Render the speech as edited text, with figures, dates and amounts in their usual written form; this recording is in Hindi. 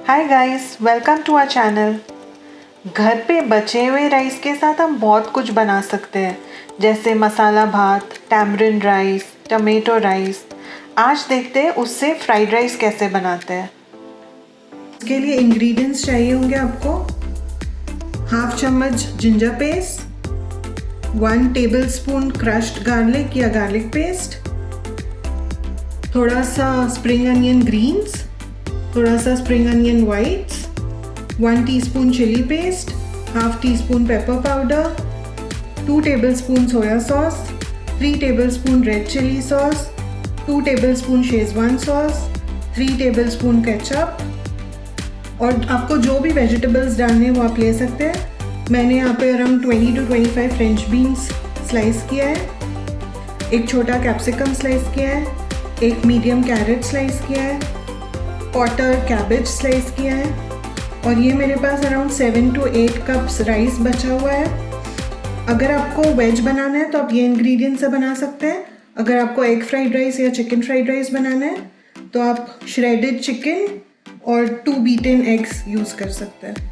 Hi guys, welcome to our channel. घर पे बचे हुए राइस के साथ हम बहुत कुछ बना सकते हैं, जैसे मसाला भात, टैमरिंड राइस, टमेटो राइस। आज देखते हैं उससे फ्राइड राइस कैसे बनाते हैं। इसके लिए इंग्रेडिएंट्स चाहिए होंगे आपको 1/2 चम्मच ginger paste, 1 tablespoon crushed garlic या गार्लिक पेस्ट, थोड़ा सा स्प्रिंग अनियन ग्रीन्स, थोड़ा सा spring onion whites, 1 teaspoon chilli paste, 1/2 teaspoon pepper powder, 2 tablespoon soya sauce, 3 tablespoon red chilli sauce, 2 tablespoon schezwan sauce, 3 tablespoon ketchup. और आपको जो भी वेजिटेबल्स डालने हैं वो आप ले सकते हैं। मैंने यहाँ पे around 20 to 25 French beans slice किया है, एक छोटा कैप्सिकम स्लाइस किया है, एक मीडियम कैरेट स्लाइस किया है, क्वार्टर कैबेज स्लाइस किया है, और ये मेरे पास अराउंड 7 to 8 कप्स राइस बचा हुआ है। अगर आपको वेज बनाना है तो आप ये इंग्रेडिएंट से बना सकते हैं। अगर आपको एग फ्राइड राइस या चिकन फ्राइड राइस बनाना है तो आप श्रेडेड चिकन और 2 बीटन एग्स यूज़ कर सकते हैं।